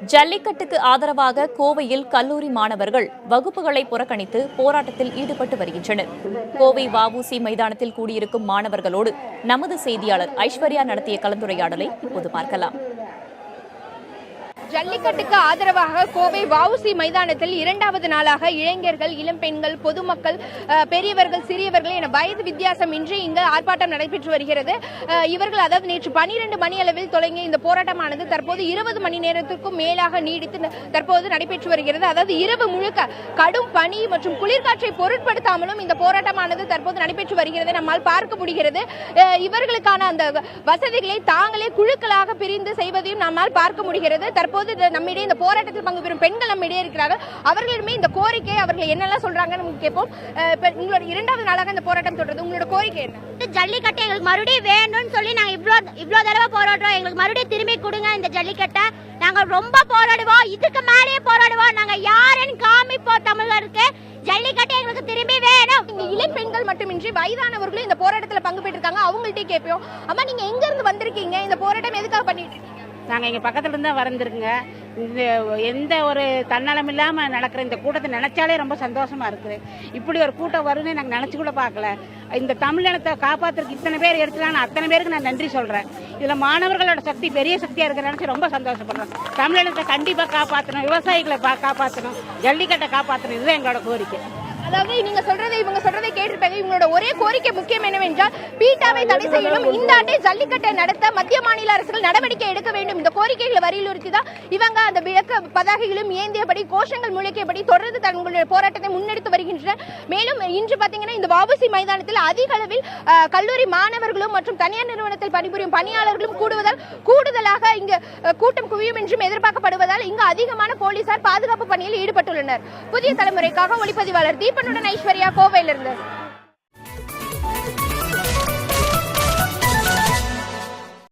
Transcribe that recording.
ஜல்லிக்கட்டுக்கு ஆதரவாக கோவையில் கல்லூரி மாணவர்கள் வகுப்புகளை புறக்கணித்து போராட்டத்தில் ஈடுபட்டு வருகின்றனர். கோவை வஉசி மைதானத்தில் கூடியிருக்கும் மாணவர்களோடு நமது செய்தியாளர் ஐஸ்வர்யா நடத்திய கலந்துரையாடலை இப்போது பார்க்கலாம். ஜல்லிக்கட்டுக்கு ஆதரவாக கோவை வஉசி மைதானத்தில் இரண்டாவது நாளாக இளைஞர்கள், இளம்பெண்கள், பொதுமக்கள், பெரியவர்கள், சிறியவர்கள் என வயது வித்தியாசம் இன்றி இங்கு ஆர்ப்பாட்டம் நடைபெற்று வருகிறது. இவர்கள் அதாவது நேற்று 12 மணி அளவில் தொடங்கிய இந்த போராட்டமானது தற்போது 20 மணி நேரத்திற்கும் மேலாக நீடித்து தற்போது நடைபெற்று வருகிறது. அதாவது இரவு முழுக்க கடும் பனி மற்றும் குளிர்காற்றை பொருட்படுத்தாமலும் இந்த போராட்டமானது தற்போது நடைபெற்று வருகிறது நம்மால் பார்க்க முடிகிறது. இவர்களுக்கான அந்த வசதிகளை தாங்களே குழுக்களாக பிரிந்து செய்வதையும் நம்மால் பார்க்க முடிகிறது. தற்போது நம்மிடையே இந்த போராட்டத்தில் பங்கு பெறும் பெண்கள் நம்மிடையே இருக்கிறார்கள். அவர்களிடமே இந்த கோரிக்கை அவர்கள் என்னெல்லாம் சொல்றாங்கன்னு கேட்போம். உங்களோட இரண்டாவது நாளாக இந்த போராட்டம் தொடருது, உங்களோட கோரிக்கை என்ன? ஜல்லிக்கட்டை எங்களுக்கு மறுபடியும் வேணும்னு சொல்லி நாங்க இவ்வளவு தடவை போராடுறோம். எங்களுக்கு மறுபடியும் திரும்பி கொடுங்க இந்த ஜல்லிக்கட்டை. நாங்க ரொம்ப போராடுவோம், இதுக்கு மேலேயே போராடுவோம். நாங்க யாருன்னு காமிப்போம் தமிழருக்கு. ஜல்லிக்கட்டை எங்களுக்கு திரும்பி வேணும். இங்க இளம்பெண்கள் மட்டுமின்றி வயதானவர்களும் இந்த போராட்டத்தில் பங்கு பெற்றிருக்காங்க. அவங்கள்ட்ட கேட்போம், அம்மா நீங்க எங்க இருந்து வந்திருக்கீங்க? இந்த போராட்டம் எதுக்காக பண்ணிட்டு இருக்கீங்க? நாங்கள் இங்கே பக்கத்துல இருந்தா வந்திருக்குங்க. இந்த எந்த ஒரு தன்னலம் இல்லாம நடக்கிற இந்த கூட்டத்தை நினைச்சாலே ரொம்ப சந்தோஷமா இருக்குது. இப்படி ஒரு கூட்டம் வரும்னு நாங்கள் நினைச்சு கூட பார்க்கல. இந்த தமிழினத்தை காப்பாத்துறதுக்கு இத்தனை பேர் எடுத்துக்கலாம், அத்தனை பேருக்கு நான் நன்றி சொல்றேன். இதுல மாணவர்களோட சக்தி பெரிய சக்தியா இருக்க நினைச்சு ரொம்ப சந்தோஷப்படுறேன். தமிழினத்தை கண்டிப்பா காப்பாற்றணும், விவசாயிகளை காப்பாற்றணும், ஜல்லிக்கட்டை காப்பாற்றணும், இதுதான் எங்களோட கோரிக்கை. அதாவது நீங்க சொல்றதை இவங்க சொல்றதை கேட்டிருப்பாங்க. இவங்களோட ஒரே கோரிக்கை முக்கியம் என்னவென்றால் பீட்டாவை தடை செய்யணும், இந்த ஆண்டே ஜல்லிக்கட்டை நடத்த மத்திய மாநில அரசுகள் நடவடிக்கை எடுக்க வேண்டும். இந்த கோரிக்கைகளை வலியுறுத்தி தான் இவங்க அந்த விளக்க பதாகைகளும் ஏந்தியபடி கோஷங்கள் முழக்கியபடி தொடர்ந்து தங்களுடைய போராட்டத்தை முன்னெடுத்து வருகின்றனர். மேலும் இன்று பாத்தீங்கன்னா இந்த வஉசி மைதானத்தில் அதிக அளவில் கல்லூரி மாணவர்களும் மற்றும் தனியார் நிறுவனத்தில் பணிபுரியும் பணியாளர்களும் கூடுவதால் கூடுதலாக இங்கு கூட்டம் குவியும் என்றும் எதிர்பார்க்கப்படுவதால் இங்கு அதிகமான போலீசார் பாதுகாப்பு பணியில் ஈடுபட்டுள்ளனர். புதிய தலைமுறைக்காக ஒளிப்பதிவாளர் தீபனுடன் ஐஸ்வர்யா, கோவையிலிருந்து.